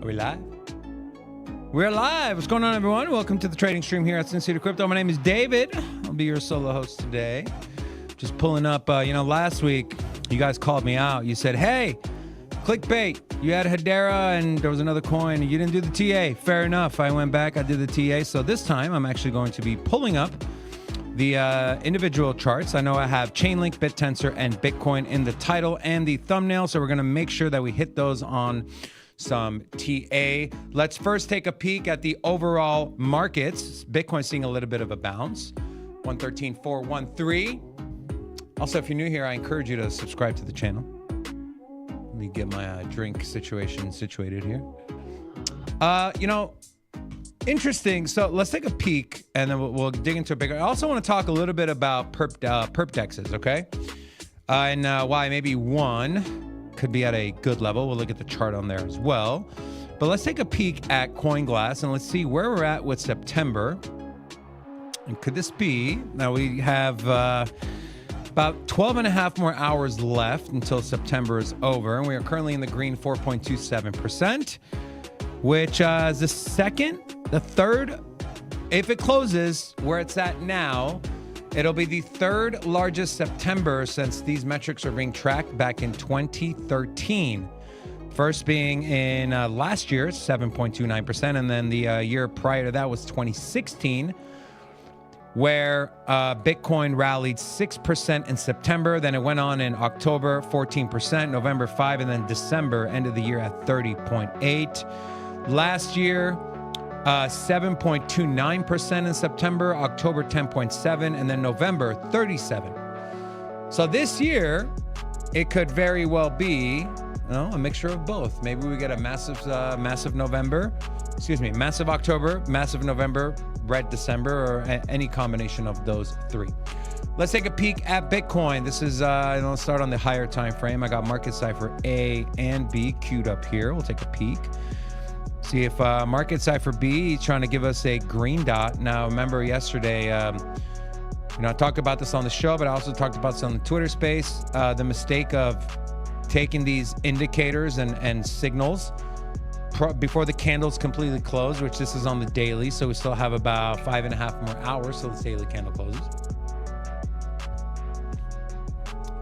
Are we live? We're live. What's going on, everyone? Welcome to the trading stream here at Sin City Crypto. My name is David. I'll be your solo host today. Just pulling up, last week, you guys called me out. You said, hey, clickbait. You had Hedera and there was another coin. You didn't do the TA. Fair enough. I went back. I did the TA. So this time, I'm actually going to be pulling up the individual charts. I know I have Chainlink, Bittensor, and Bitcoin in the title and the thumbnail. So we're going to make sure that we hit those on some TA. Let's first take a peek at the overall markets. Bitcoin seeing a little bit of a bounce, 113,413. Also, if you're new here, I encourage you to subscribe to the channel. Let me get my drink situation situated here. Interesting. So let's take a peek and then we'll dig into a bigger. I also want to talk a little bit about perp dexes, okay? And why maybe one could be at a good level. We'll look at the chart on there as well. But let's take a peek at CoinGlass and let's see where we're at with September. And could this be? Now we have about 12 and a half more hours left until September is over. And we are currently in the green 4.27%, which is the third, if it closes where it's at now, it'll be the third largest September since these metrics are being tracked back in 2013. First being in last year, 7.29%, and then the year prior to that was 2016, where Bitcoin rallied 6% in September. Then it went on in October, 14%, November 5%, and then December, end of the year at 30.8%. Last year, 7.29% in September, October 10.7%, and then November 37%. So this year, it could very well be a mixture of both. Maybe we get a massive October, massive November, red December, or any combination of those three. Let's take a peek at Bitcoin. This is, let's start on the higher time frame. I got market cipher A and B queued up here. We'll take a peek. See if market cipher B is trying to give us a green dot. Now, remember yesterday, I talked about this on the show, but I also talked about this on the Twitter space, the mistake of taking these indicators and signals before the candles completely close, which this is on the daily. So we still have about 5.5 more hours till the daily candle closes.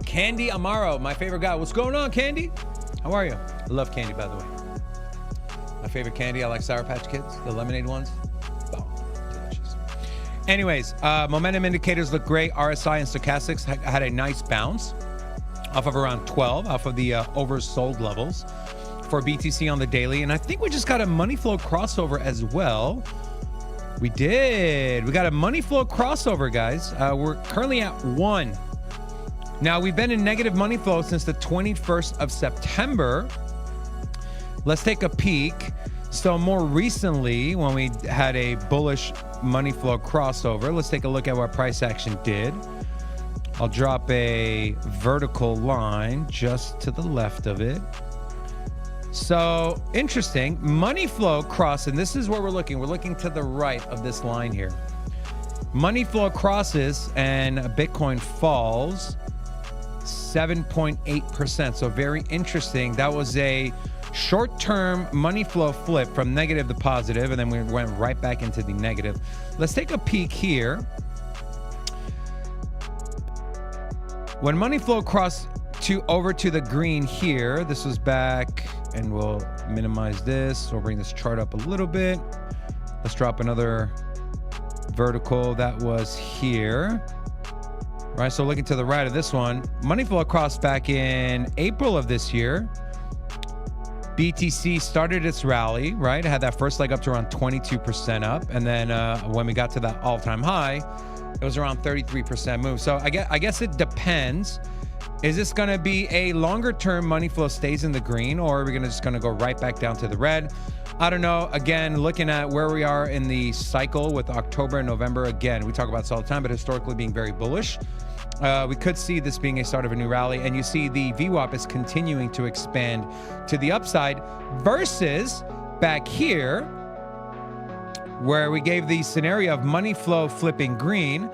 Candy Amaro, my favorite guy. What's going on, Candy? How are you? I love candy, by the way. My favorite candy, I like Sour Patch Kids, the lemonade ones. Oh, delicious. Anyways, momentum indicators look great. RSI and stochastics had a nice bounce off of around 12, off of the oversold levels for BTC on the daily. And I think we just got a money flow crossover as well. We did. We got a money flow crossover, guys. We're currently at 1. Now, we've been in negative money flow since the 21st of September. Let's take a peek. So more recently, when we had a bullish money flow crossover, let's take a look at what price action did. I'll drop a vertical line just to the left of it. So interesting, money flow cross, and this is where we're looking. We're looking to the right of this line here. Money flow crosses and Bitcoin falls 7.8%. So very interesting. That was a short-term money flow flip from negative to positive, and then we went right back into the negative. Let's take a peek here. When money flow crossed over to the green here, this was back, and we'll minimize this. We'll bring this chart up a little bit. Let's drop another vertical. That was here. All right, so looking to the right of this one, money flow crossed back in April of this year. BTC started its rally, right? It had that first leg up to around 22% up. And then when we got to that all-time high, it was around 33% move. So I guess it depends. Is this going to be a longer-term money flow stays in the green, or are we just going to go right back down to the red? I don't know. Again, looking at where we are in the cycle with October and November, again, we talk about this all the time, but historically being very bullish. We could see this being a start of a new rally, and you see the VWAP is continuing to expand to the upside versus back here where we gave the scenario of money flow flipping green,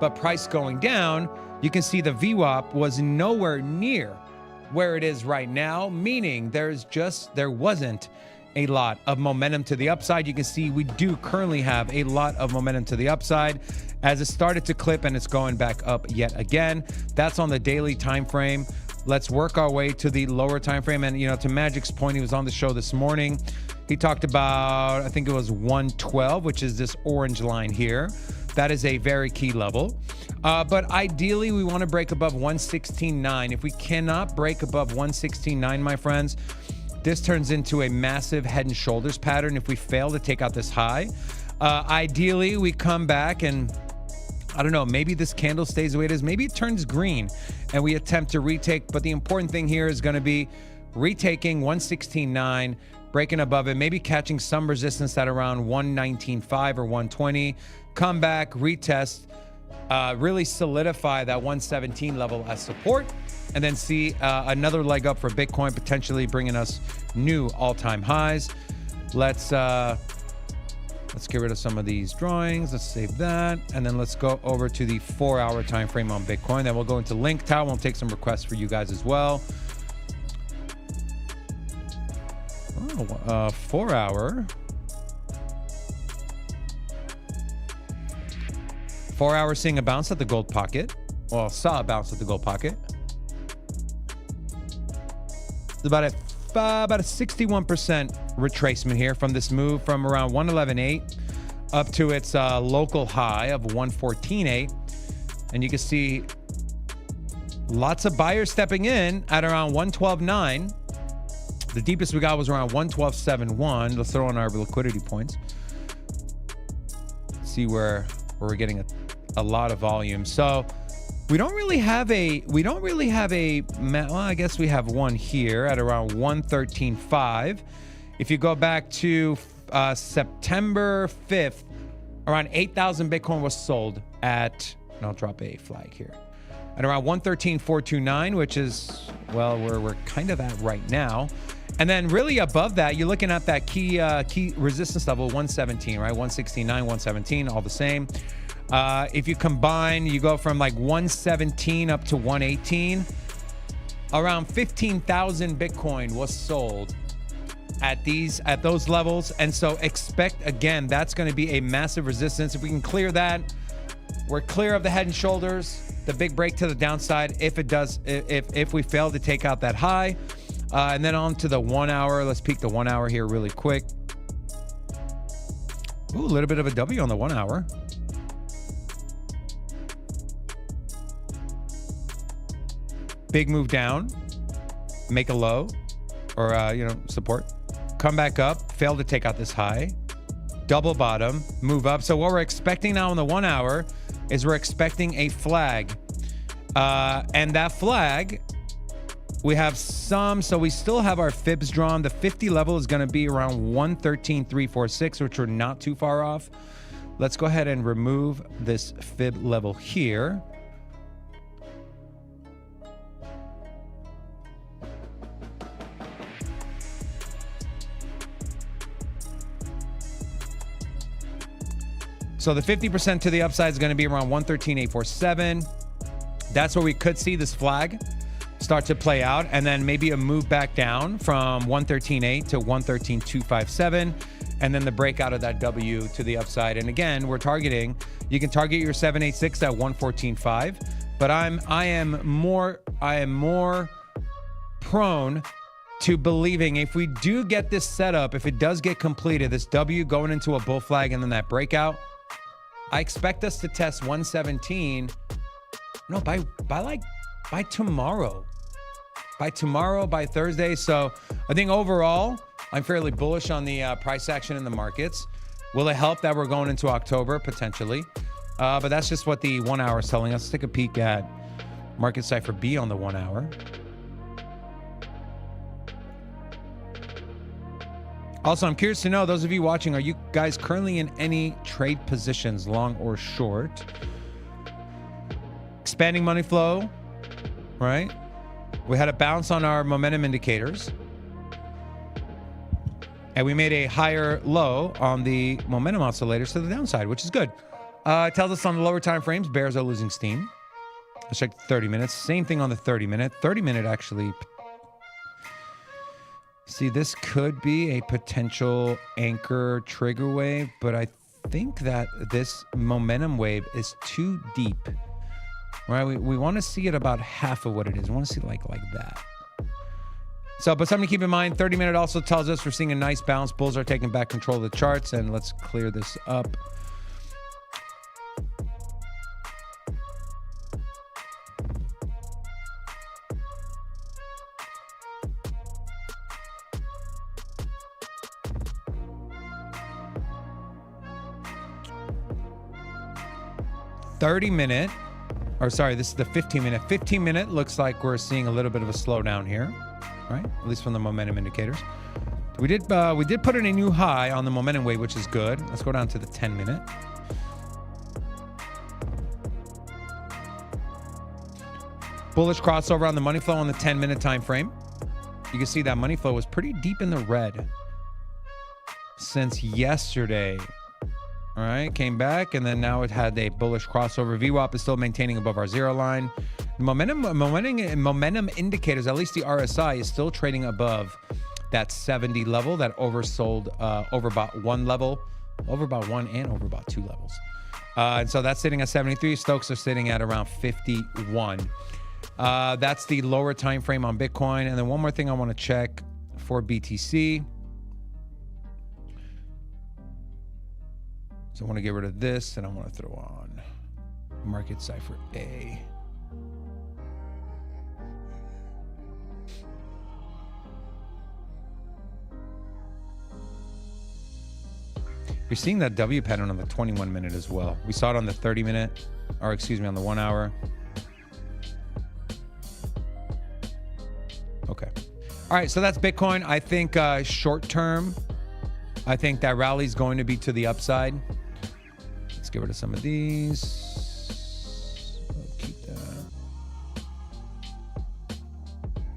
but price going down. You can see the VWAP was nowhere near where it is right now, meaning there wasn't a lot of momentum to the upside. You can see we do currently have a lot of momentum to the upside as it started to clip and it's going back up yet again. That's on the daily time frame. Let's work our way to the lower time frame. And, you know, to Magic's point, he was on the show this morning. He talked about, I think it was 112, which is this orange line here. That is a very key level. But ideally, we want to break above 116.9. If we cannot break above 116.9, my friends, this turns into a massive head and shoulders pattern if we fail to take out this high. Ideally, we come back and, I don't know, maybe this candle stays the way it is. Maybe it turns green and we attempt to retake. But the important thing here is going to be retaking 116.9, breaking above it, maybe catching some resistance at around 119.5 or 120. Come back, retest, really solidify that 117 level as support, and then see another leg up for Bitcoin, potentially bringing us new all-time highs. Let's get rid of some of these drawings. Let's save that, and then let's go over to the 4-hour time frame on Bitcoin. Then we'll go into Link Tower. We'll take some requests for you guys as well. 4-hour. 4-hour seeing a bounce at the gold pocket. Well, saw a bounce at the gold pocket. It's about a 61% retracement here from this move from around 111.8 up to its local high of 114.8. And you can see lots of buyers stepping in at around 112.9. The deepest we got was around 112.71. Let's throw in our liquidity points. See where we're getting a lot of volume. So we don't really have a, well, I guess we have one here at around 113.5. If you go back to September 5th, around 8,000 Bitcoin was sold at, and I'll drop a flag here, at around 113.429, which is, well, where we're kind of at right now. And then really above that, you're looking at that key resistance level, 117, right? 116.9, 117, all the same. If you combine, you go from like 117 up to 118. Around 15,000 Bitcoin was sold at those levels. And so expect, again, that's going to be a massive resistance. If we can clear that, we're clear of the head and shoulders, the big break to the downside. If we fail to take out that high, and then on to the 1 hour. Let's peek the 1 hour here really quick. Ooh, a little bit of a W on the 1 hour. Big move down, make a low or, support, come back up, fail to take out this high, double bottom, move up. So what we're expecting now in the 1 hour is we're expecting a flag. And that flag, we have some, so we still have our fibs drawn. The 50 level is going to be around 113.346, which we're not too far off. Let's go ahead and remove this fib level here. So the 50% to the upside is going to be around 113.847. That's where we could see this flag start to play out, and then maybe a move back down from 113.8 to 113.257, and then the breakout of that W to the upside. And again, we're targeting, you can target your 786 at 114.5, but I am more prone to believing if we do get this setup, if it does get completed, this W going into a bull flag and then that breakout, I expect us to test 117. No, by tomorrow. By Thursday. So I think overall, I'm fairly bullish on the price action in the markets. Will it help that we're going into October? Potentially. But that's just what the 1 hour is telling us. Let's take a peek at Market Cipher B on the 1 hour. Also, I'm curious to know, those of you watching, are you guys currently in any trade positions, long or short? Expanding money flow, right? We had a bounce on our momentum indicators. And we made a higher low on the momentum oscillators to the downside, which is good. It tells us on the lower time frames, bears are losing steam. Let's check 30 minutes. Same thing on the 30 minute. 30 minute actually See, this could be a potential anchor trigger wave, but I think that this momentum wave is too deep. Right? We want to see it about half of what it is. We want to see like that. So, but something to keep in mind, 30-minute also tells us we're seeing a nice bounce. Bulls are taking back control of the charts, and let's clear this up. This is the 15-minute. 15-minute looks like we're seeing a little bit of a slowdown here, right? At least from the momentum indicators. We did put in a new high on the momentum wave, which is good. Let's go down to the 10-minute. Bullish crossover on the money flow on the 10-minute time frame. You can see that money flow was pretty deep in the red since yesterday. All right, came back, and then now it had a bullish crossover. VWAP is still maintaining above our zero line. Momentum indicators, at least the RSI, is still trading above that 70 level that oversold overbought one level, overbought one and overbought two levels. And so that's sitting at 73. Stokes are sitting at around 51. That's the lower time frame on Bitcoin. And then one more thing I want to check for BTC. So I want to get rid of this, and I want to throw on Market Cipher A. You're seeing that W pattern on the 21-minute as well. We saw it on the 30-minute, or excuse me, on the 1 hour. Okay. All right, so that's Bitcoin. I think short term, I think that rally is going to be to the upside. Let's get rid of some of these. I'll keep that.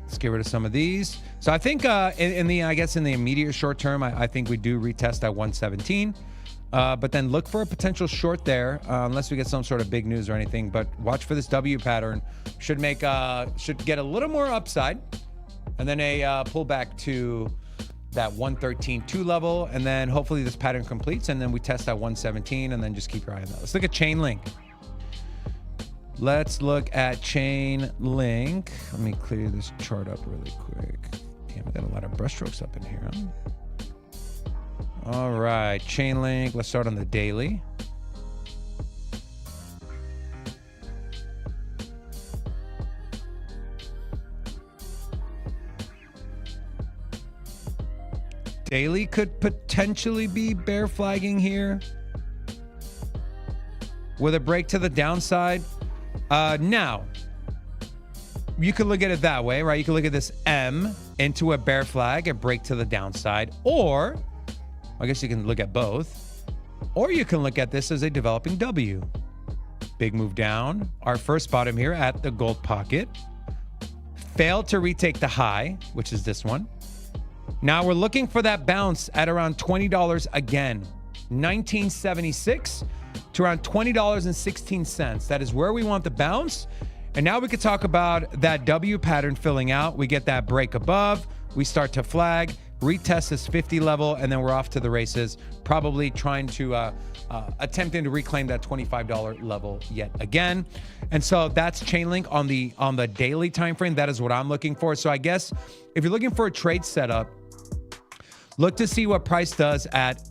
Let's get rid of some of these. So I think in the immediate short term, I think we do retest at 117. But then look for a potential short there, unless we get some sort of big news or anything. But watch for this W pattern. Should get a little more upside, and then a pullback to that 113.2 level, and then hopefully this pattern completes, and then we test at 117, and then just keep your eye on that. Let's look at Chainlink. Let's look at Chainlink. Let me clear this chart up really quick. Damn, I got a lot of brushstrokes up in here. Huh? All right, Chainlink. Let's start on the daily. Daily could potentially be bear flagging here with a break to the downside. Now, you could look at it that way, right? You can look at this M into a bear flag, a break to the downside, or I guess you can look at both, or you can look at this as a developing W. Big move down. Our first bottom here at the gold pocket. Failed to retake the high, which is this one. Now we're looking for that bounce at around $20 again. 1976 to around $20.16. That is where we want the bounce. And now we could talk about that W pattern filling out. We get that break above. We start to flag, retest this 50 level, and then we're off to the races, probably trying to attempting to reclaim that $25 level yet again. And so that's Chainlink on the daily time frame. That is what I'm looking for. So I guess if you're looking for a trade setup, look to see what price does at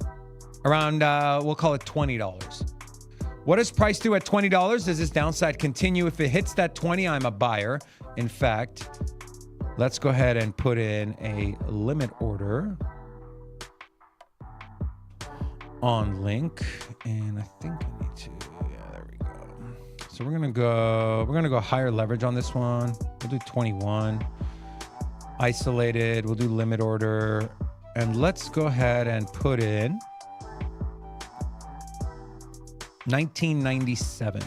around, we'll call it $20. What does price do at $20? Does this downside continue? If it hits that 20, I'm a buyer. In fact, let's go ahead and put in a limit order on Link. And I think I need to, yeah, there we go. So we're gonna go higher leverage on this one. We'll do 21. Isolated, we'll do limit order. And let's go ahead and put in 1997.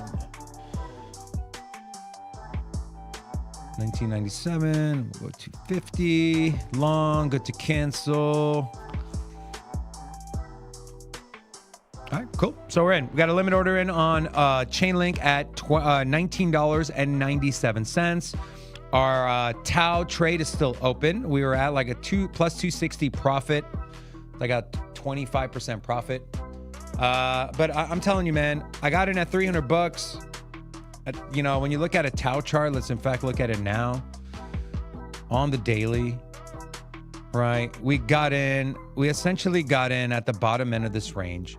1997, we'll go to 50. Long, good to cancel. All right, cool. So we're in. We got a limit order in on Chainlink at $19.97. Our Tau trade is still open. We were at like a plus 260 profit. I got 25% profit. But I'm telling you, man, I got in at 300 bucks. You know, when you look at a Tau chart, let's in fact look at it now on the daily, right? We essentially got in at the bottom end of this range.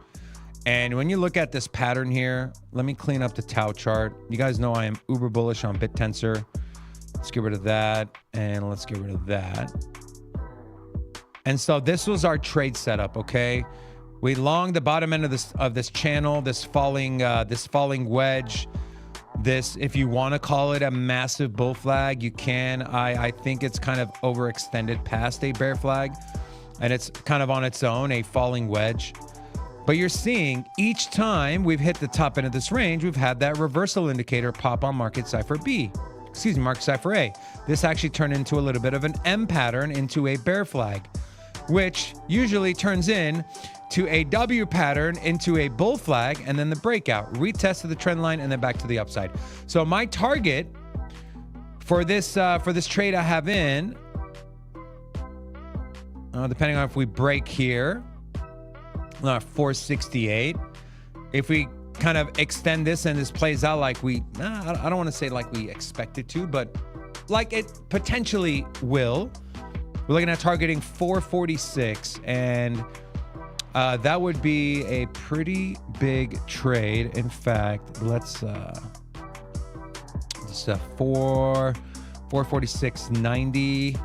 And when you look at this pattern here, let me clean up the Tau chart. You guys know I am uber bullish on Bittensor. Let's get rid of that, and let's get rid of that. And so this was our trade setup, okay? We longed the bottom end of this channel, this falling wedge. This, if you want to call it a massive bull flag, you can. I think it's kind of overextended past a bear flag, and it's kind of on its own, a falling wedge. But you're seeing each time we've hit the top end of this range, we've had that reversal indicator pop on market cipher B. Excuse me, market cipher A. This actually turned into a little bit of an M pattern into a bear flag, which usually turns in to a W pattern into a bull flag, and then the breakout, retest of the trend line, and then back to the upside. So my target for this trade I have in, depending on if we break here, 468. If we kind of extend this and this plays out like I don't want to say like we expect it to, but like it potentially will. We're looking at targeting 446, and that would be a pretty big trade. In fact, let's 446.90,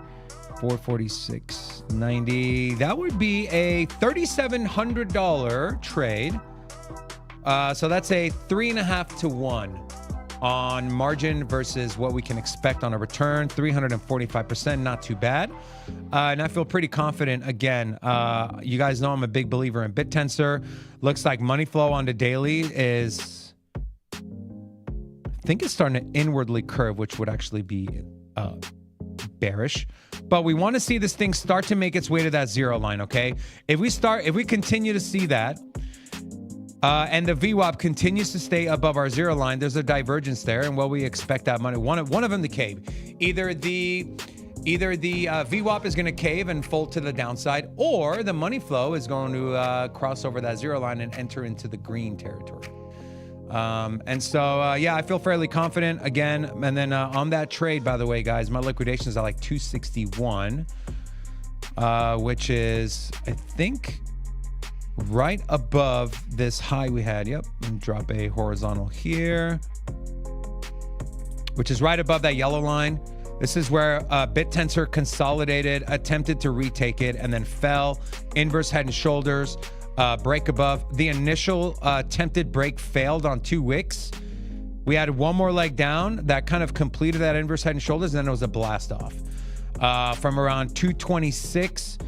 446.90. That would be a $3,700 trade. So that's a 3.5 to 1 on margin versus what we can expect on a return. 345%, not too bad. And I feel pretty confident. Again, you guys know I'm a big believer in Bittensor. Looks like money flow on the daily is, I think it's starting to inwardly curve, which would actually be bearish. But we want to see this thing start to make its way to that zero line, okay? If we continue to see that, and the VWAP continues to stay above our zero line, there's a divergence there, and what we expect that money, one of them to cave. Either the VWAP is going to cave and fold to the downside, or the money flow is going to cross over that zero line and enter into the green territory. And so, yeah, I feel fairly confident again. And then on that trade, by the way, guys, my liquidations are like 261, which is, I think, right above this high we had. Yep. And drop a horizontal here, which is right above that yellow line. This is where Bittensor consolidated, attempted to retake it, and then fell. Inverse head and shoulders, break above. The initial attempted break failed on 2 wicks. We had one more leg down that kind of completed that inverse head and shoulders, and then it was a blast off from around 226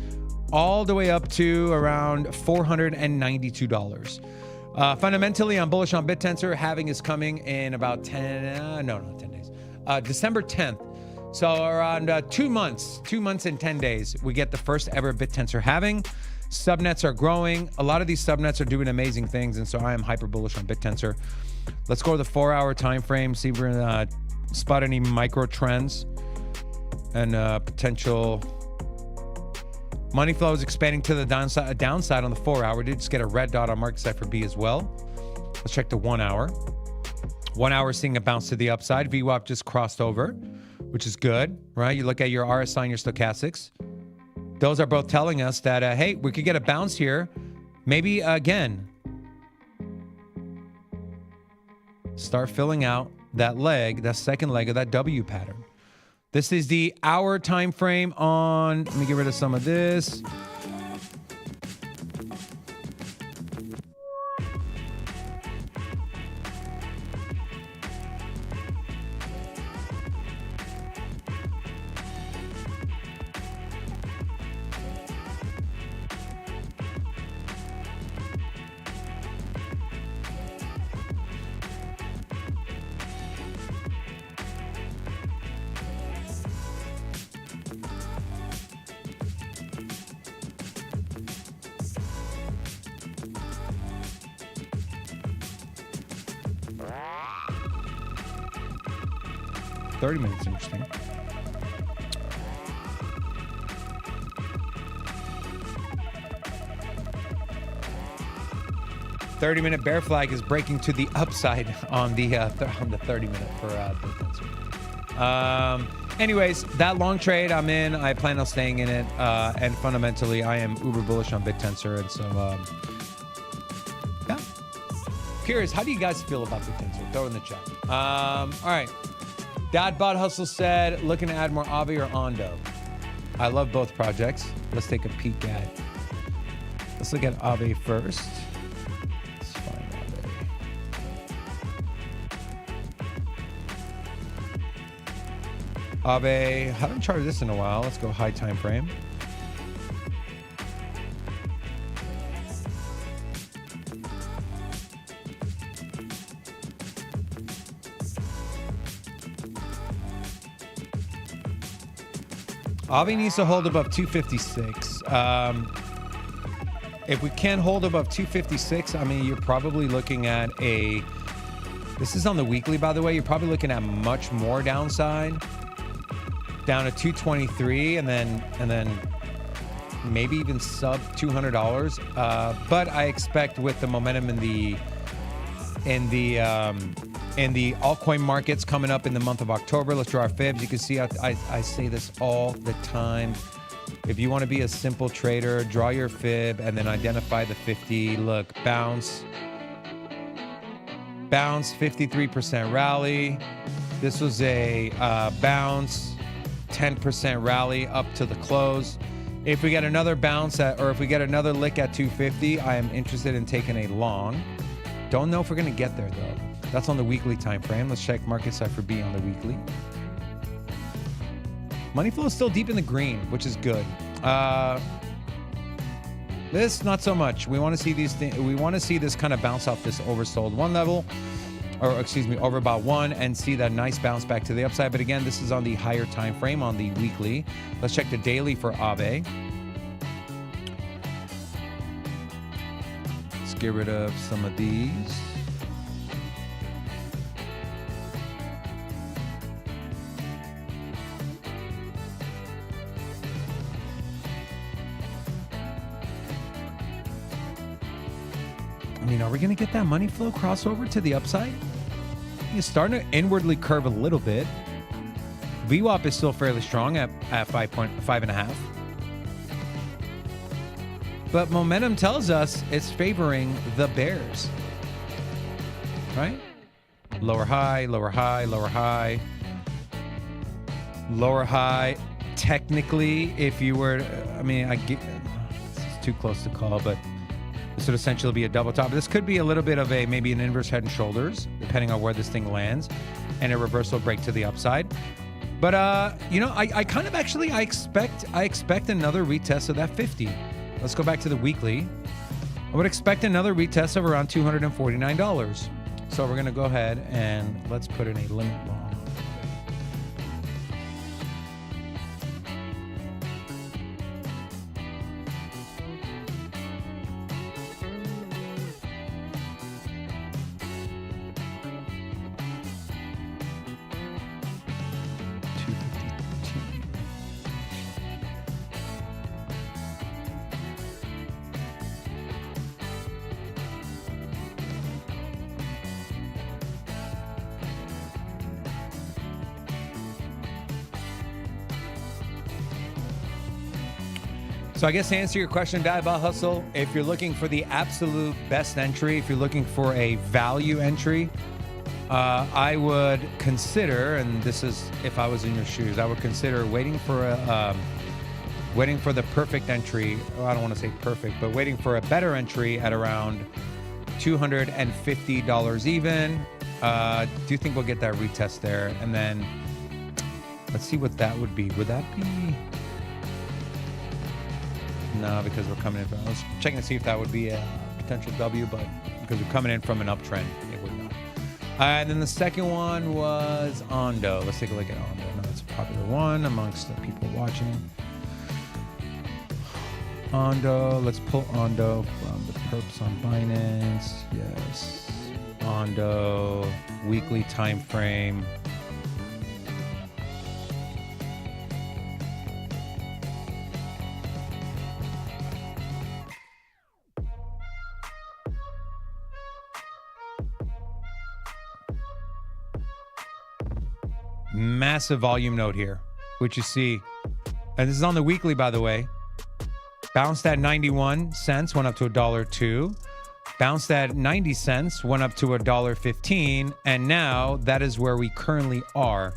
all the way up to around $492. Fundamentally, I'm bullish on Bittensor. Halving is coming in about 10 days. December 10th. So around 2 months and 10 days, we get the first ever Bittensor halving. Subnets are growing. A lot of these subnets are doing amazing things, and so I am hyper bullish on Bittensor. Let's go to the 4-hour time frame, see if we're gonna spot any micro trends and potential. Money flow is expanding to the downside on the 4-hour. Did just get a red dot on market cipher B as well. Let's check the 1 hour. 1 hour seeing a bounce to the upside. VWAP just crossed over, which is good, right? You look at your RSI and your stochastics. Those are both telling us that, hey, we could get a bounce here. Maybe again, start filling out that leg, that second leg of that W pattern. This is the hour time frame on, let me get rid of some of this. $30 minutes, interesting. 30-minute bear flag is breaking to the upside on the 30-minute for Bittensor. Anyways, that long trade I'm in. I plan on staying in it, and fundamentally, I am uber bullish on Bittensor, and so yeah. Curious, how do you guys feel about Bittensor? Throw it in the chat. All right. Dad Bod Hustle said, looking to add more Aave or Ondo. I love both projects. Let's take a peek at. Let's look at Aave first. Let's find Aave. Aave, haven't charted this in a while. Let's go high time frame. Aave needs to hold above 256. If we can't hold above 256, I mean, you're probably looking at a... This is on the weekly, by the way. You're probably looking at much more downside. Down to 223, and then maybe even sub $200. But I expect with the momentum in the altcoin markets coming up in the month of October. Let's draw our fibs. You can see I say this all the time. If you want to be a simple trader, draw your fib and then identify the 50. Look, bounce, 53% rally. This was a bounce, 10% rally up to the close. If we get another bounce or if we get another lick at 250, I am interested in taking a long. Don't know if we're going to get there though. That's on the weekly time frame. Let's check market cipher B on the weekly. Money flow is still deep in the green, which is good. This not so much. We want to see these things. We want to see this kind of bounce off this oversold one level, or excuse me, over about one, and see that nice bounce back to the upside. But again, this is on the higher time frame on the weekly. Let's check the daily for Aave. Let's get rid of some of these. I mean, are we going to get that money flow crossover to the upside? It's starting to inwardly curve a little bit. VWAP is still fairly strong at 5.5.5. But momentum tells us it's favoring the bears. Right? Lower high, lower high, lower high. Lower high. Technically, if you were, I mean, it's too close to call, but this would essentially be a double top. This could be a little bit of maybe an inverse head and shoulders, depending on where this thing lands, and a reversal break to the upside. But I kind of actually I expect another retest of that 50. Let's go back to the weekly. I would expect another retest of around $249. So we're gonna go ahead and let's put in a limit long. So I guess to answer your question, Dad Bod Hustle, if you're looking for the absolute best entry, if you're looking for a value entry, I would consider, and this is if I was in your shoes, I would consider waiting for the perfect entry. Well, I don't want to say perfect, but waiting for a better entry at around $250 even. Do you think we'll get that retest there? And then let's see what that would be. Would that be? No, because we're coming in from, I was checking to see if that would be a potential W, but because we're coming in from an uptrend, it would not. And then the second one was Ondo. Let's take a look at Ondo. I know it's a popular one amongst the people watching. Ondo, let's pull Ondo from the perps on Binance. Yes. Ondo, weekly time frame. massive volume node here, which you see, and this is on the weekly, by the way. Bounced at 91 cents, went up to $1.02. Bounced at 90 cents, went up to $1.15, and now that is where we currently are.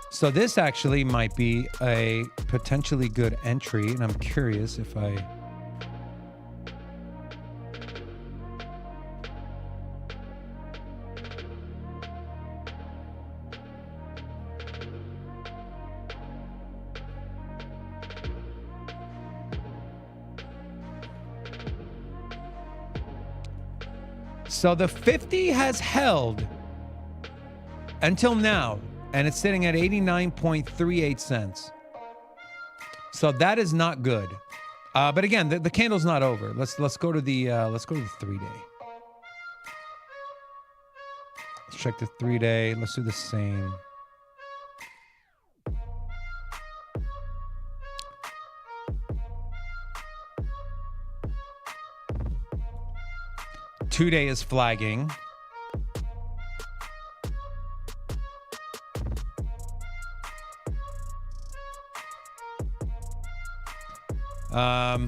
So this actually might be a potentially good entry, and I'm curious if I... So the 50 has held until now, and it's sitting at 89.38 cents. So that is not good. But again, the candle's not over. Let's go to the 3-day. Let's check the 3-day. Let's do the same. Two-day is flagging. Give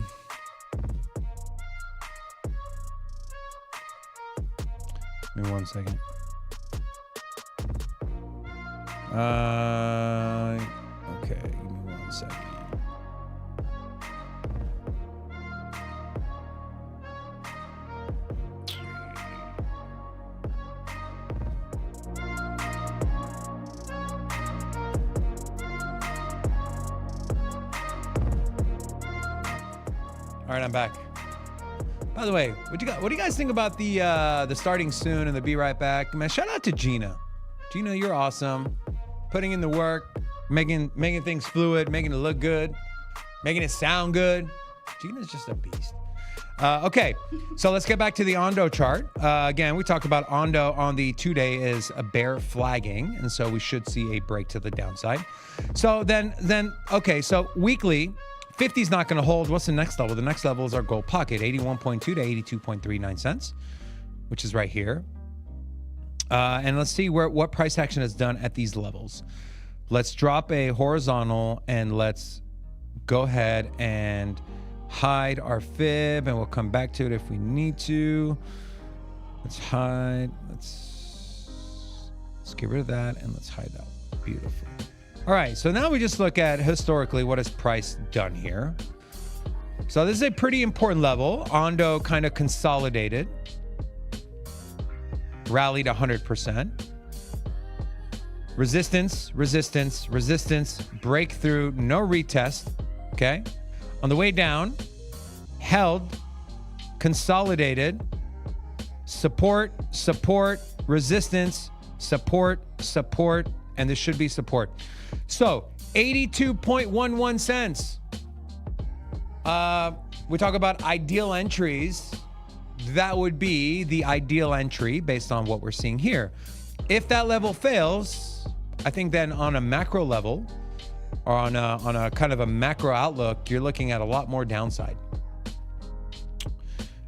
me 1 second. Okay, give me 1 second. All right, I'm back. By the way, what do you guys think about the starting soon and the be right back? Man, shout out to Gina. Gina, you're awesome. Putting in the work, making things fluid, making it look good, making it sound good. Gina's just a beast. Okay, so let's get back to the Ondo chart. Again, we talked about Ondo on the 2-day is a bear flagging, and so we should see a break to the downside. So then okay, so weekly, 50 is not going to hold. What's the next level? The next level is our gold pocket, 81.2 to 82.39 cents, which is right here. And let's see what price action is done at these levels. Let's drop a horizontal and let's go ahead and hide our fib, and we'll come back to it if we need to. Let's hide. Let's get rid of that, and let's hide that. Beautiful. All right, so now we just look at historically what has price done here. So this is a pretty important level. Ondo kind of consolidated, rallied 100%. Resistance, resistance, resistance, breakthrough, no retest, okay? On the way down, held, consolidated, support, support, resistance, support, support, and this should be support. So 82.11 cents. We talk about ideal entries. That would be the ideal entry based on what we're seeing here. If that level fails, I think then on a macro level or on a kind of a macro outlook, you're looking at a lot more downside.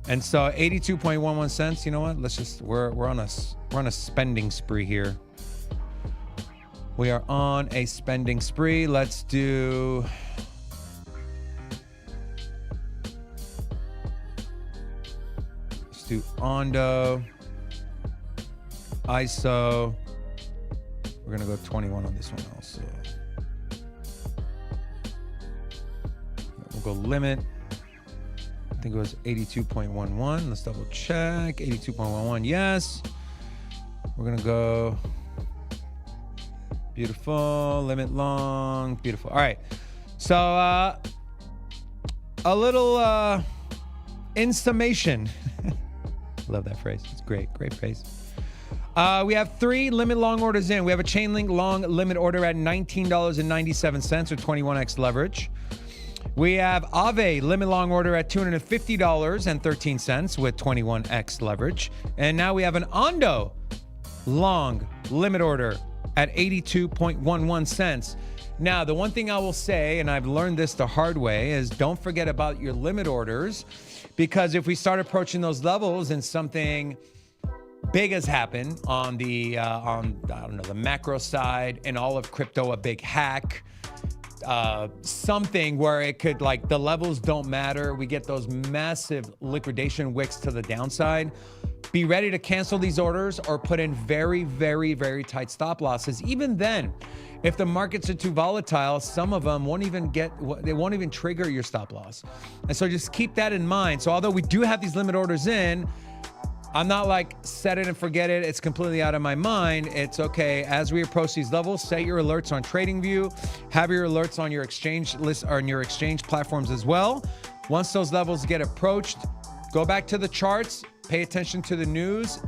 And so 82.11 cents, you know what? Let's just we're on a spending spree here. We are on a spending spree. Let's do Ondo, ISO. We're gonna go 21 on this one also. We'll go limit. I think it was 82.11. Let's double check. 82.11, yes. We're gonna go beautiful, limit long, beautiful. All right, so a little in summation. Love that phrase. It's great, great phrase. We have 3 limit long orders in. We have a Chainlink long limit order at $19.97 or 21x leverage. We have Aave limit long order at $250.13 with 21x leverage. And now we have an Ondo long limit order at 82.11 cents. Now, the one thing I will say, and I've learned this the hard way, is don't forget about your limit orders, because if we start approaching those levels and something big has happened on the on I don't know, the macro side and all of crypto, a big hack, something where it could, like, the levels don't matter. We get those massive liquidation wicks to the downside. Be ready to cancel these orders or put in very, very, very tight stop losses. Even then, if the markets are too volatile, some of them won't even trigger your stop loss. And so just keep that in mind. So although we do have these limit orders in, I'm not like set it and forget it. It's completely out of my mind. It's okay. As we approach these levels, set your alerts on TradingView, have your alerts on your exchange list or on your exchange platforms as well. Once those levels get approached, go back to the charts, pay attention to the news.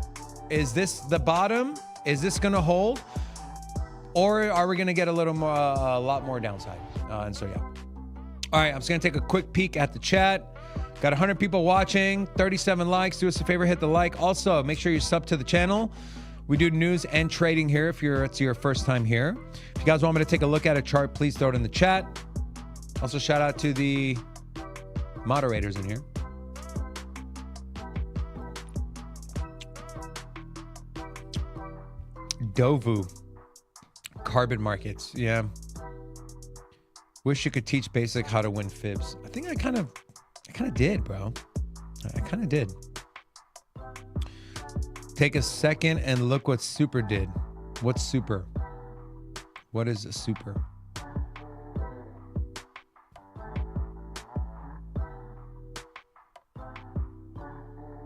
Is this the bottom? Is this going to hold? Or are we going to get a little more, a lot more downside? And so, yeah. All right, I'm just going to take a quick peek at the chat. Got 100 people watching, 37 likes. Do us a favor, hit the like. Also, make sure you sub to the channel. We do news and trading here if it's your first time here. If you guys want me to take a look at a chart, please throw it in the chat. Also, shout out to the moderators in here. Dovu. Carbon markets, yeah. Wish you could teach basic how to win fibs. I think I kind of did, bro. I kind of did. Take a second and look what super did. What's super? What is a super?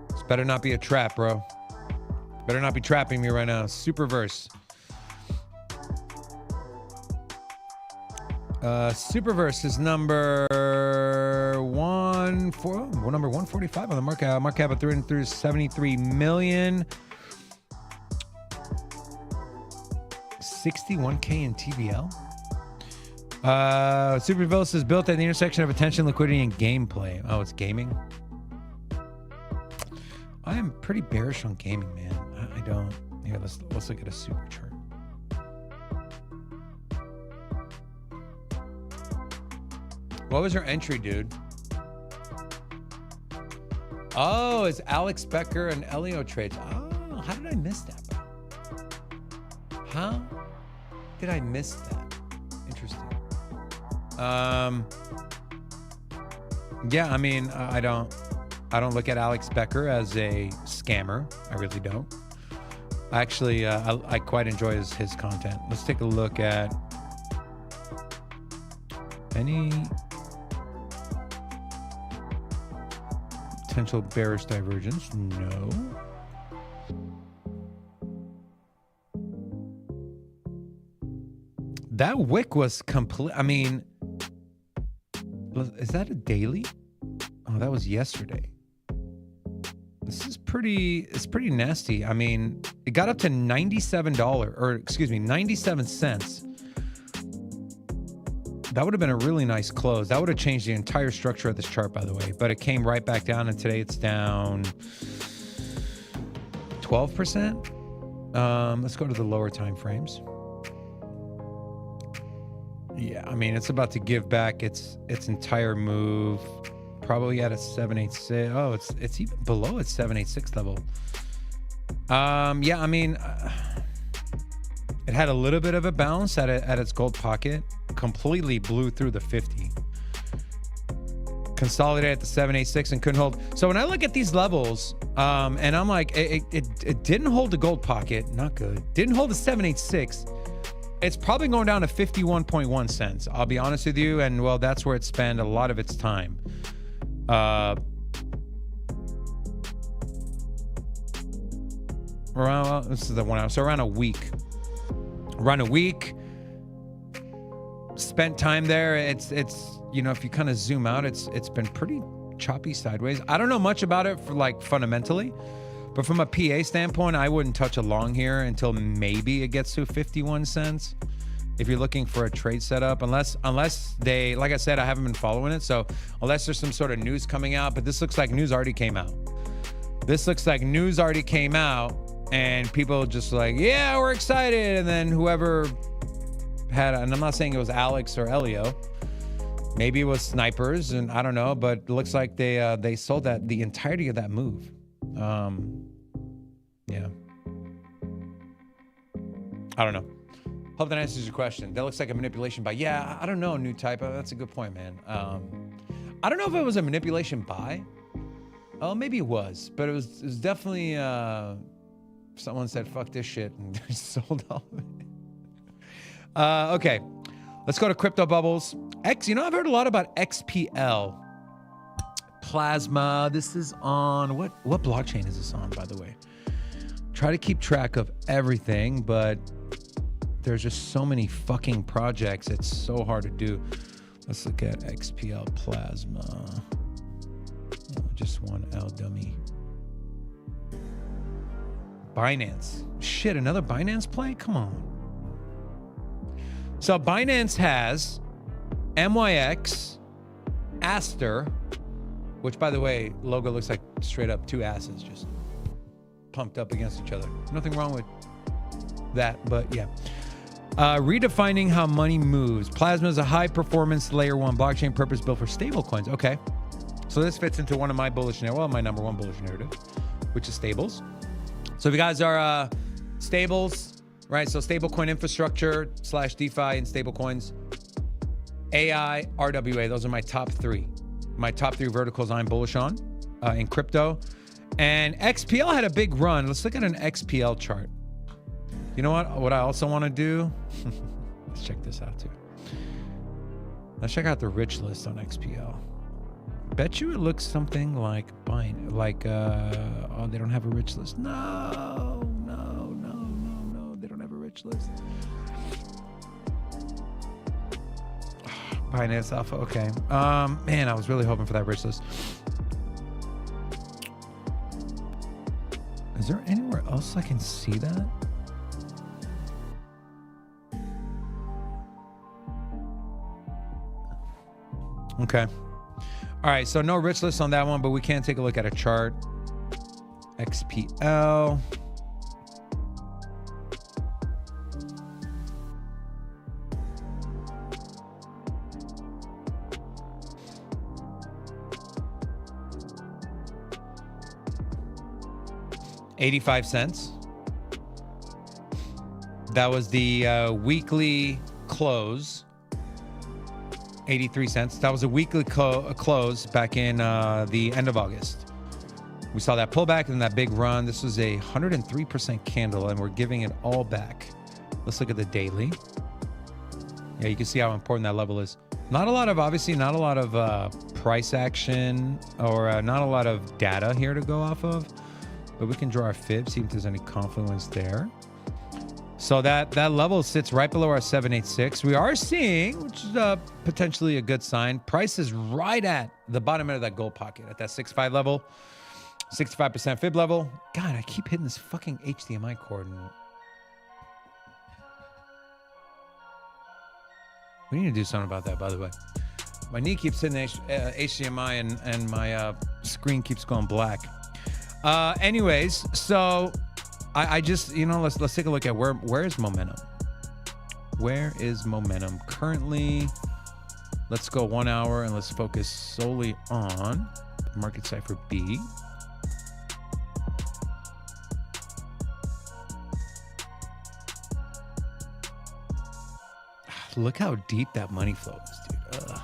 This better not be a trap, bro. Better not be trapping me right now. Superverse. Superverse is number 145 on the market cap of 373 million. 61K in TVL. Superverse is built at the intersection of attention, liquidity, and gameplay. Oh, it's gaming. I am pretty bearish on gaming, man. I don't. Here, let's look at a super chart. What was your entry, dude? Oh, it's Alex Becker and Elio trades. Oh, how did I miss that, bro? How did I miss that? Interesting. Yeah, I mean, I don't look at Alex Becker as a scammer. I really don't. Actually, I quite enjoy his content. Let's take a look at any potential bearish divergence. No. That wick was complete. I mean, is that a daily? Oh, that was yesterday. This is it's pretty nasty. I mean, it got up to $97, or excuse me, 97 cents. That would have been a really nice close. That would have changed the entire structure of this chart, by the way. But it came right back down, and today it's down 12%. Let's go to the lower time frames. Yeah, I mean, it's about to give back its entire move. Probably at a 786. Oh, it's even below its 786 level. Yeah, I mean, it had a little bit of a bounce at its gold pocket. Completely blew through the 50. Consolidated at the 786 and couldn't hold. So when I look at these levels, and I'm like, it didn't hold the gold pocket. Not good. Didn't hold the 786. It's probably going down to 51.1 cents. I'll be honest with you. And well, that's where it spent a lot of its time. Around, this is the 1 hour. So around a week. Spent time there. It's you know, if you kind of zoom out, it's been pretty choppy sideways. I don't know much about it for like fundamentally, but from a PA standpoint, I wouldn't touch a long here until maybe it gets to 51 cents. If you're looking for a trade setup, unless they, like I said, I haven't been following it. So unless there's some sort of news coming out, but this looks like news already came out. And people just like, yeah, we're excited. And then whoever had, and I'm not saying it was Alex or Elio, maybe it was snipers, and I don't know, but it looks like they sold the entirety of that move. Yeah. I don't know. Hope that answers your question. That looks like a manipulation buy. Yeah, I don't know, new type. That's a good point, man. I don't know if it was a manipulation buy. Oh, maybe it was, but it was definitely someone said fuck this shit and sold all of it. Okay, let's go to crypto bubbles. You know, I've heard a lot about XPL Plasma. This is on what blockchain is this on, by the way? Try to keep track of everything, but there's just so many fucking projects. It's so hard to do. Let's look at XPL Plasma. Just one L dummy. Binance. Shit, another Binance play? Come on. So Binance has MYX, Aster, which, by the way, logo looks like straight up two asses just pumped up against each other. Nothing wrong with that, but yeah. Redefining how money moves. Plasma is a high-performance layer 1 blockchain purpose-built for stablecoins. Okay. So this fits into one of my bullish narratives, well, my number one bullish narrative, which is stables. So if you guys are stables, right? So stablecoin infrastructure / DeFi and stablecoins, AI, RWA, those are my top three. My top three verticals I'm bullish on in crypto. And XPL had a big run. Let's look at an XPL chart. You know what I also want to do? Let's check this out too. Let's check out the rich list on XPL. Bet you it looks something like oh, they don't have a rich list. No, they don't have a rich list. Binance Alpha, okay. Man, I was really hoping for that rich list. Is there anywhere else I can see that? Okay. All right, so no rich list on that one, but we can take a look at a chart. XPL. $0.85. That was the weekly close. 83 cents. That was a weekly close back in the end of August. We saw that pullback and that big run. This was a 103% candle, and we're giving it all back. Let's look at the daily. Yeah, you can see how important that level is. Not a lot of price action or not a lot of data here to go off of, but we can draw our fib, see if there's any confluence there. So that level sits right below our 786. We are seeing, which is potentially a good sign, price is right at the bottom end of that gold pocket at that 6.5 level, 65% fib level. God, I keep hitting this fucking HDMI cord. We need to do something about that, by the way. My knee keeps hitting HDMI and my screen keeps going black. Anyways, so I just, let's take a look at where is momentum? Where is momentum currently? Let's go 1 hour and let's focus solely on market cipher B. Look how deep that money flow is, dude. Ugh.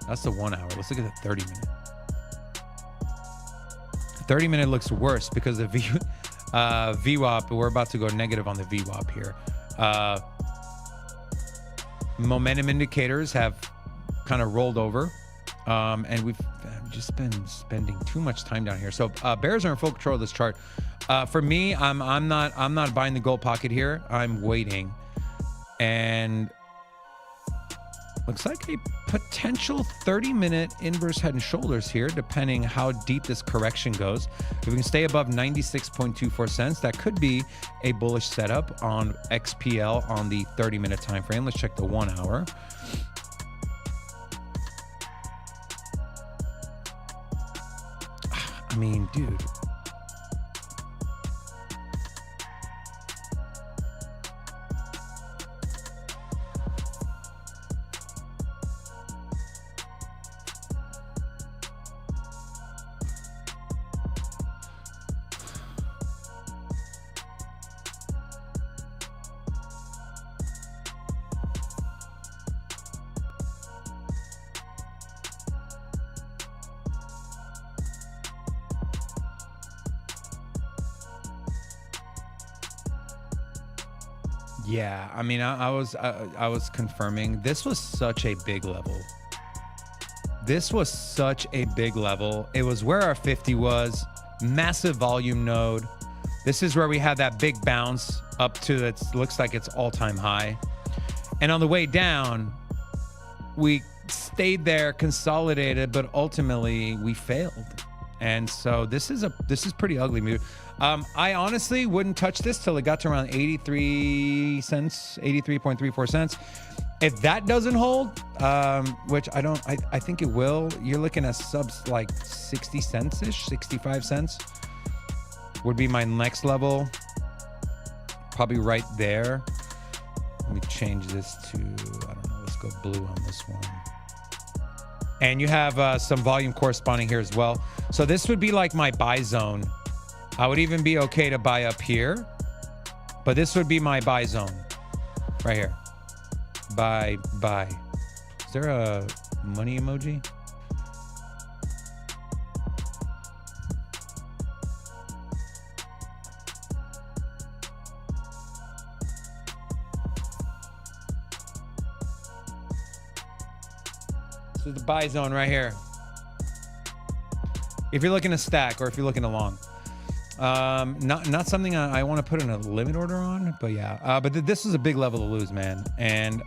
That's the 1 hour. Let's look at the 30 minute. 30 minute looks worse because the VWAP, we're about to go negative on the VWAP here. Momentum indicators have kind of rolled over, and we've just been spending too much time down here. So bears are in full control of this chart. For me, I'm not buying the gold pocket here. I'm waiting, and looks like a potential 30-minute inverse head and shoulders here, depending how deep this correction goes. If we can stay above 96.24 cents, that could be a bullish setup on XPL on the 30-minute time frame. Let's check the 1 hour. I mean, dude. Yeah, I mean, I was confirming. This was such a big level. This was such a big level. It was where our 50 was. Massive volume node. This is where we had that big bounce up to that looks like it's all-time high. And on the way down, we stayed there, consolidated, but ultimately we failed. And so this is pretty ugly move. I honestly wouldn't touch this till it got to around 83 cents, 83.34 cents. If that doesn't hold, which I think it will, you're looking at subs like 60 cents-ish, 65 cents would be my next level. Probably right there. Let me change this to, I don't know, let's go blue on this one. And you have some volume corresponding here as well. So this would be like my buy zone. I would even be okay to buy up here, but this would be my buy zone right here. Buy. Is there a money emoji? This is the buy zone right here. If you're looking to stack or if you're looking to long. Not something I want to put in a limit order on, but yeah. But this is a big level to lose, man. And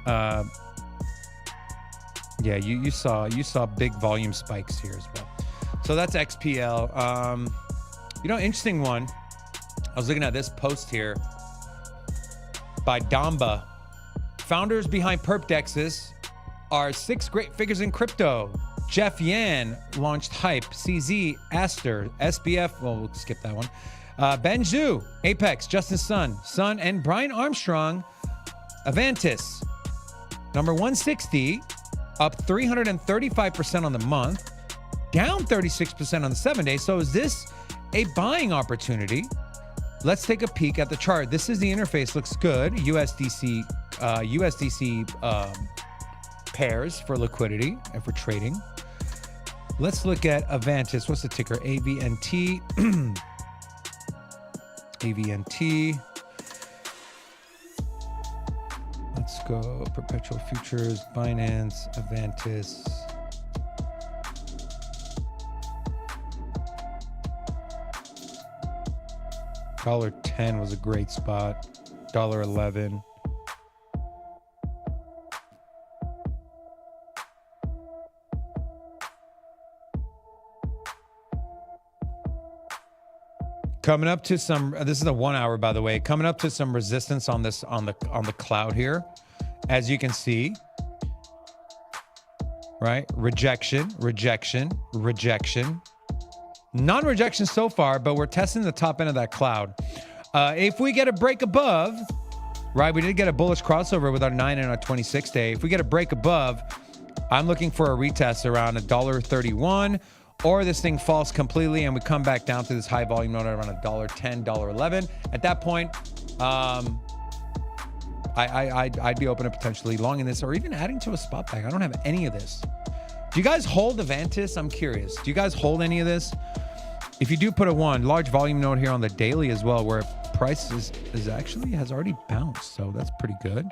yeah, you saw big volume spikes here as well. So that's XPL. Interesting one. I was looking at this post here by Damba. Founders behind Perpdexes are 6 great figures in crypto. Jeff Yan launched Hype, CZ, Aster, SBF. Well, we'll skip that one. Ben Zhu, Apex, Justin Sun, and Brian Armstrong, Avantis. Number 160, up 335% on the month, down 36% on the 7 day. So is this a buying opportunity? Let's take a peek at the chart. This is the interface. Looks good. USDC pairs for liquidity and for trading. Let's look at Avantis. What's the ticker? AVNT. AVNT. Let's go. Perpetual futures, Binance, Avantis. $1.10 was a great spot. $1.11. Coming up to some, this is a 1 hour, by the way, coming up to some resistance on this, on the cloud here. As you can see, right? Rejection. Non-rejection so far, but we're testing the top end of that cloud. If we get a break above, right? We did get a bullish crossover with our 9 and our 26 day. If we get a break above, I'm looking for a retest around $1.31. Or this thing falls completely and we come back down to this high volume node around $1.10, $1.11. At that point, I'd be open to potentially longing this or even adding to a spot bag. I don't have any of this. Do you guys hold Avantis? I'm curious. Do you guys hold any of this? If you do, put a 1. Large volume node here on the daily as well, where price is actually has already bounced. So that's pretty good.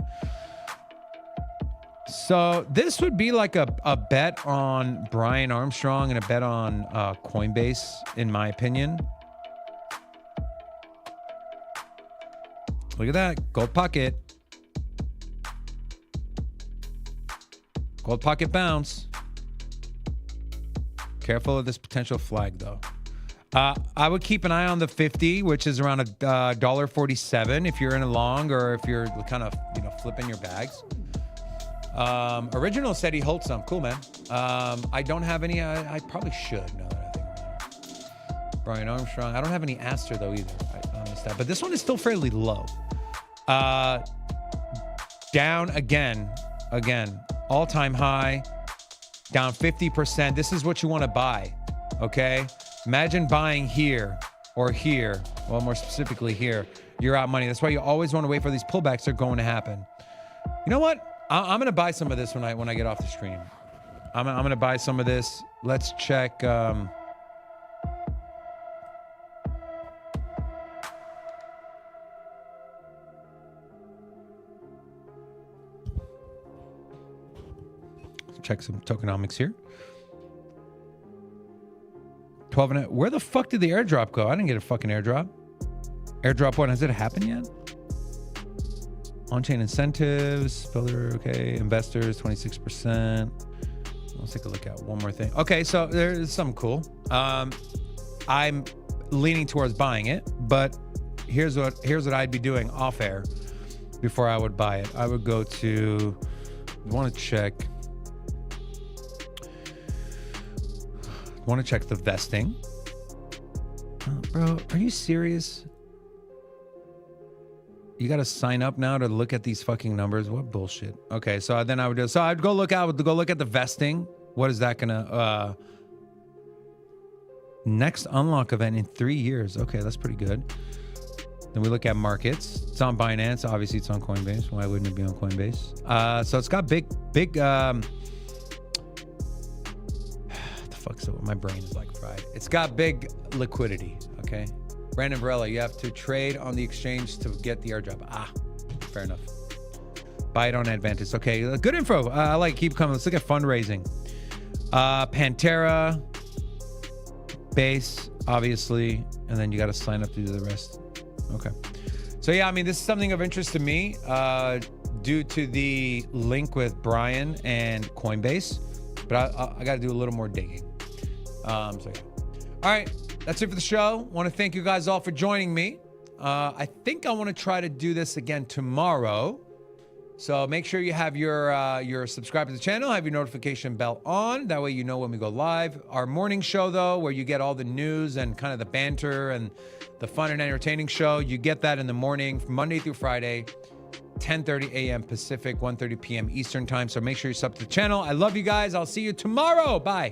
So this would be like a bet on Brian Armstrong and a bet on Coinbase, in my opinion. Look at that. Gold pocket. Gold pocket bounce. Careful of this potential flag, though. I would keep an eye on the 50, which is around $1.47 if you're in a long or if you're kind of flipping your bags. Original said he holds some. Cool, man. I don't have any. I probably should. Now that I think about it. Brian Armstrong. I don't have any Aster though either. I missed that. But this one is still fairly low. Down again. All-time high. Down 50%. This is what you want to buy. Okay. Imagine buying here or here. Well, more specifically here. You're out money. That's why you always want to wait for these pullbacks. They're going to happen. You know what? I'm gonna buy some of this when I get off the stream. I'm gonna buy some of this. Let's check. check some tokenomics here. 12 and a, where the fuck did the airdrop go? I didn't get a fucking airdrop. Airdrop 1, has it happened yet? On-chain incentives, builder, okay. Investors, 26%. Let's take a look at one more thing. Okay, so there's something cool. I'm leaning towards buying it, but here's what I'd be doing off air before I would buy it. I would go to, want to check the vesting. Bro, are you serious? You got to sign up now to look at these fucking numbers. What bullshit. Okay, so then I would do, so I'd go look at the vesting. What is that gonna, next unlock event in 3 years. Okay, that's pretty good. Then we look at markets. It's on Binance. Obviously, it's on Coinbase. Why wouldn't it be on Coinbase? So it's got big, what the fuck? So my brain is like fried. It's got big liquidity. Okay. Brandon Varela, you have to trade on the exchange to get the airdrop. Ah, fair enough. Buy it on Advantage. Okay, good info. I like keep coming. Let's look at fundraising. Pantera, base, obviously, and then you got to sign up to do the rest. Okay. So yeah, I mean, this is something of interest to me due to the link with Brian and Coinbase, but I got to do a little more digging. So yeah. All right. That's it for the show. Want to thank you guys all for joining me. I think I want to try to do this again tomorrow. So make sure you have your subscribe to the channel, have your notification bell on. That way you know when we go live. Our morning show, though, where you get all the news and kind of the banter and the fun and entertaining show, you get that in the morning, from Monday through Friday, 10:30 a.m. Pacific, 1:30 p.m. Eastern time. So make sure you sub to the channel. I love you guys. I'll see you tomorrow. Bye.